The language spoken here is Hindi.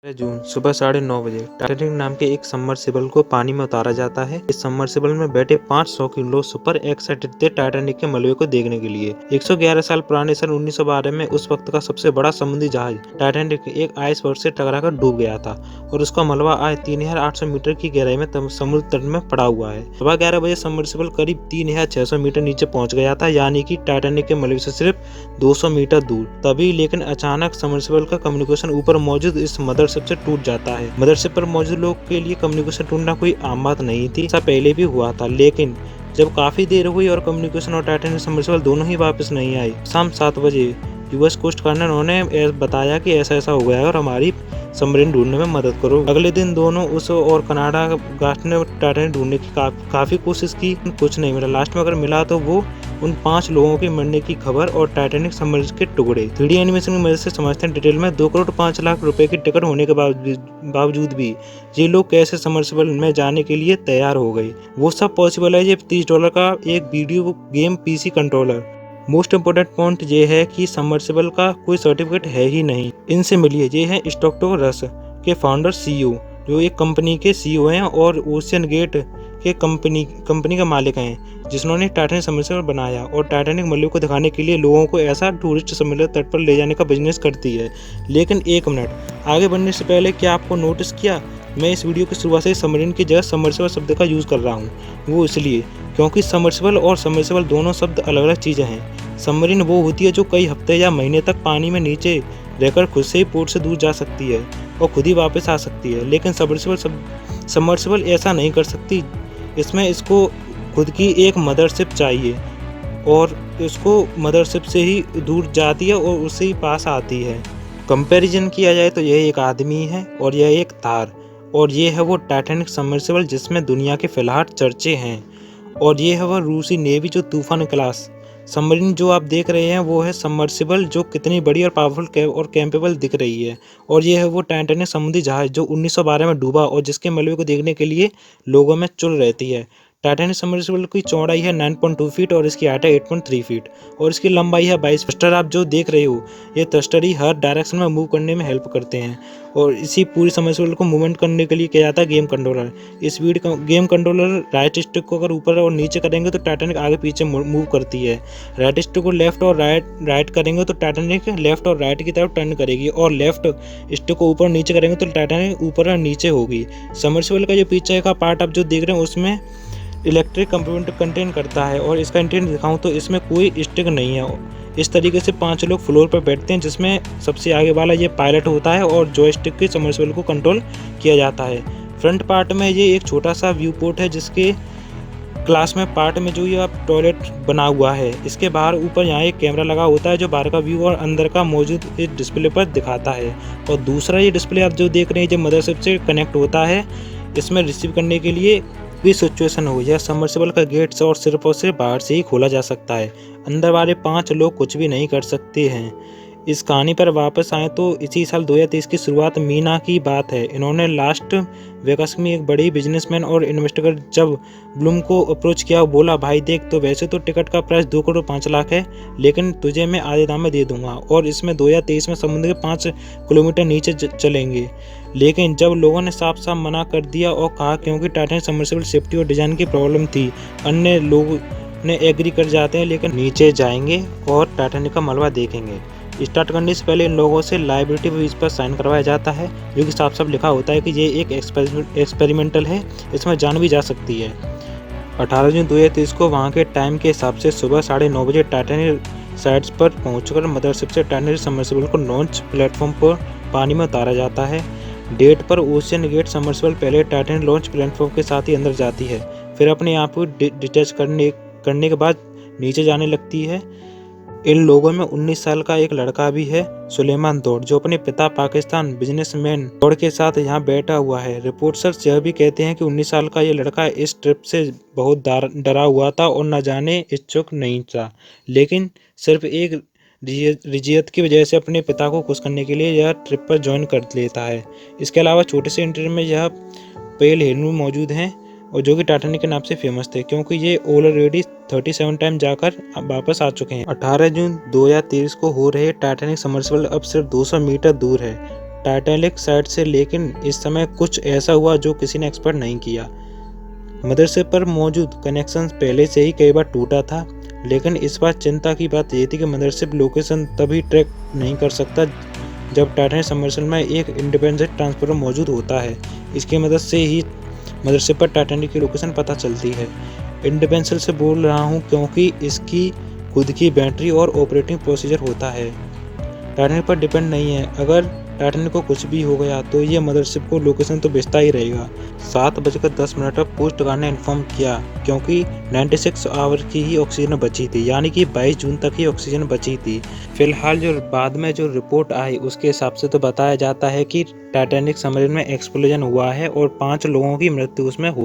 जून सुबह 9:30 बजे टाइटैनिक नाम के एक सबमर्सिबल को पानी में उतारा जाता है। इस सबमर्सिबल में बैठे 5 शौकीन लोग सुपर एक्साइटेड थे टाइटैनिक के मलबे को देखने के लिए। 111 साल पुराने सन 1912 में उस वक्त का सबसे बड़ा समुद्री जहाज टाइटैनिक एक आइसबर्ग से टकराकर डूब गया था और उसका मलबा आज 3800 मीटर की गहराई में समुद्र तट में पड़ा हुआ है। सुबह 11 बजे सबमर्सिबल करीब 3600 मीटर नीचे पहुंच गया था, यानी कि टाइटैनिक के मलबे से सिर्फ 200 मीटर दूर। तभी लेकिन अचानक सबमर्सिबल का कम्युनिकेशन ऊपर मौजूद इस मदरशिप से टूट जाता है। मदरशिप पर मौजूद लोग के लिए कम्युनिकेशन टूटना कोई आम बात नहीं थी, ऐसा पहले भी हुआ था, लेकिन जब काफी देर हुई और कम्युनिकेशन और टाइटैनिक सबमर्सिबल दोनों ही वापस नहीं आए, शाम 7 बजे यूएस कोस्ट गार्ड ने बताया कि ऐसा हो गया है और हमारी सबमरीन ढूंढने में मदद करो। अगले दिन दोनों उस और कनाडा गार्ड ने टाइटैनिक ढूंढने की काफी कोशिश की, कुछ नहीं मिला। लास्ट में अगर मिला तो वो उन 5 लोगों के मरने की खबर और टाइटैनिक सबमरीन के टुकड़े। 3D एनिमेशन की मदद से समझते हैं डिटेल में। 2 करोड़ 5 लाख रुपए की टिकट होने के बावजूद भी ये लोग कैसे सबमर्सिबल में जाने के लिए तैयार हो गए। वो सब पॉसिबल है ये $30 का एक video game PC controller. Most important point ये है कि सबमर्सिबल का कोई सर्टिफिकेट है ही नहीं। इनसे मिलिए, ये हैं स्टॉकटो रस के फाउंडर सीईओ, जो एक कंपनी के सीईओ हैं और ओशियन गेट के कंपनी का मालिक हैं, जिन्होंने टाइटैनिक सबमर्सिबल बनाया और टाइटैनिक मलबे को दिखाने के लिए लोगों को ऐसा टूरिस्ट समुद्र तट पर ले जाने का बिजनेस करती है। लेकिन एक मिनट आगे बढ़ने से पहले, क्या आपको नोटिस किया मैं इस वीडियो की शुरुआत से सबमरीन की जगह सबमर्सिबल शब्द का यूज़ कर रहा हूँ? वो इसलिए क्योंकि सबमर्सिबल और सबमर्सिबल दोनों शब्द अलग अलग चीज़ें हैं। सबमरीन वो होती है जो कई हफ्ते या महीने तक पानी में नीचे रहकर खुद से ही पोर्ट से दूर जा सकती है और खुद ही वापस आ सकती है, लेकिन सबमर्सिबल ऐसा नहीं कर सकती। इसमें इसको खुद की एक मदरशिप चाहिए और इसको मदरशिप से ही दूर जाती है और उससे ही पास आती है। कंपैरिजन किया जाए तो यह एक आदमी है और यह एक तार, और ये है वो टाइटैनिक सबमर्सिबल जिसमें दुनिया के फिलहाल चर्चे हैं, और ये है वह रूसी नेवी जो तूफान क्लास सबमरीन जो आप देख रहे हैं वो है सबमर्सिबल जो कितनी बड़ी और पावरफुल और कैपेबल दिख रही है, और ये है वो टाइटैनिक समुद्री जहाज जो 1912 में डूबा और जिसके मलबे को देखने के लिए लोगों में चुल रहती है। टाइटैनिक सबमर्सिबल की चौड़ाई है 9.2 फीट और इसकी हाइट है 8.3 फीट और इसकी लंबाई है 22 फीट। थ्रस्टर आप जो देख रहे हो, ये थ्रस्टर ही हर डायरेक्शन में मूव करने में हेल्प करते हैं और इसी पूरी सबमर्सिबल को मूवमेंट करने के लिए किया जाता है गेम कंट्रोलर। इस गेम कंट्रोलर राइट स्टिक को अगर ऊपर और नीचे करेंगे तो टाइटैनिक आगे पीछे मूव करती है। राइट स्टिक को लेफ्ट और राइट करेंगे तो टाइटैनिक लेफ्ट और राइट की तरफ टर्न करेगी, और लेफ्ट स्टिक को ऊपर नीचे करेंगे तो टाइटैनिक ऊपर और नीचे होगी। सबमर्सिबल का जो पीछे का पार्ट आप जो देख रहे हैं उसमें इलेक्ट्रिक कंपोनेंट कंटेन करता है, और इसका इंटेंट दिखाऊं तो इसमें कोई स्टिक नहीं है। इस तरीके से 5 लोग फ्लोर पर बैठते हैं, जिसमें सबसे आगे वाला ये पायलट होता है और जॉयस्टिक के सबमर्सिबल को कंट्रोल किया जाता है। फ्रंट पार्ट में ये एक छोटा सा व्यू पोर्ट है, जिसके क्लास में पार्ट में जो ये टॉयलेट बना हुआ है, इसके बाहर ऊपर यहाँ एक कैमरा लगा होता है जो बाहर का व्यू और अंदर का मौजूद इस डिस्प्ले पर दिखाता है। और दूसरा ये डिस्प्ले आप जो देख रहे हैं जो मदरशिप से कनेक्ट होता है, इसमें रिसीव करने के लिए कोई सिचुएशन हो या सबमर्सिबल का गेट और सिर्फ बाहर से ही खोला जा सकता है। अंदर वाले 5 लोग कुछ भी नहीं कर सकते हैं। इस कहानी पर वापस आए तो इसी साल 2023 की शुरुआत मीना की बात है। इन्होंने लास्ट वेगास में एक बड़ी बिजनेसमैन और इन्वेस्टर जब ब्लूम को अप्रोच किया, बोला भाई देख, तो वैसे तो टिकट का प्राइस 2 करोड़ 5 लाख है, लेकिन तुझे मैं आधे दाम में दे दूंगा और इसमें 2023 में समुद्र के 5 किलोमीटर नीचे चलेंगे। लेकिन जब लोगों ने साफ साफ मना कर दिया और कहा क्योंकि टाइटैनिक सबमर्सिबल सेफ्टी और डिजाइन की प्रॉब्लम थी, अन्य लोग ने एग्री कर जाते हैं, लेकिन नीचे जाएंगे और टाइटैनिक का मलबा देखेंगे। स्टार्ट करने से पहले इन लोगों से लाइबिलिटी पेज पर साइन करवाया जाता है, जो कि साफ साफ लिखा होता है कि ये एक एक्सपेरिमेंटल है, इसमें जान भी जा सकती है। 18 जून 2023 को वहाँ के टाइम के हिसाब से सुबह 9:30 बजे टाइटैनिक साइट्स पर पहुंचकर मदरशिप से टाइटैनिक सबमर्सिबल को लॉन्च प्लेटफॉर्म पर पानी में उतारा जाता है। डेट पर ओशियन गेट सबमर्सिबल पहले टाइटैनिक लॉन्च प्लेटफॉर्म के साथ ही अंदर जाती है, फिर अपने आप को डिटैच करने के बाद नीचे जाने लगती है। इन लोगों में 19 साल का एक लड़का भी है, सुलेमान दौड़, जो अपने पिता पाकिस्तान बिजनेसमैन दौड़ के साथ यहाँ बैठा हुआ है। रिपोर्टर्स यह भी कहते हैं कि 19 साल का ये लड़का इस ट्रिप से बहुत डरा हुआ था और न जाने इच्छुक नहीं था, लेकिन सिर्फ एक रिजियत की वजह से अपने पिता को खुश करने के लिए यह ट्रिप पर ज्वाइन कर लेता है। इसके अलावा छोटे से इंटरव्यू में यह पेल हेनू मौजूद हैं और जो कि टाइटैनिक के नाम से फेमस थे, क्योंकि ये ऑलरेडी 37 टाइम जाकर वापस आ चुके हैं। 18 जून 2023 को हो रहे टाइटैनिक सबमर्सिबल अब सिर्फ 200 मीटर दूर है। टाइटैनिक साइट से, लेकिन इस समय कुछ ऐसा हुआ जो किसी ने एक्सपेक्ट नहीं किया। मदरशिप पर मौजूद कनेक्शन पहले से ही कई बार टूटा था, लेकिन इस बार चिंता की बात ये थी कि मदरशिप लोकेशन तभी ट्रैक नहीं कर सकता जब टाइटैनिक सबमर्सिबल में एक इंडिपेंडेंट ट्रांसफॉर्मर मौजूद होता है। इसकी मदद से ही मदरशिप पर टाइटैनिक की लोकेशन पता चलती है। इंडिपेंडेंट से बोल रहा हूँ क्योंकि इसकी खुद की बैटरी और ऑपरेटिंग प्रोसीजर होता है, टाइटैनिक पर डिपेंड नहीं है। अगर टाइटैनिक को कुछ भी हो गया तो ये मदरशिप को लोकेशन तो भेजता ही रहेगा। 7:10 पर कोस्ट गार्ड ने इन्फॉर्म किया क्योंकि 96 आवर की ही ऑक्सीजन बची थी, यानी कि 22 जून तक ही ऑक्सीजन बची थी। फिलहाल जो बाद में जो रिपोर्ट आई उसके हिसाब से तो बताया जाता है कि टाइटैनिक सबमरीन में एक्सप्लोजन हुआ है और 5 लोगों की मृत्यु उसमें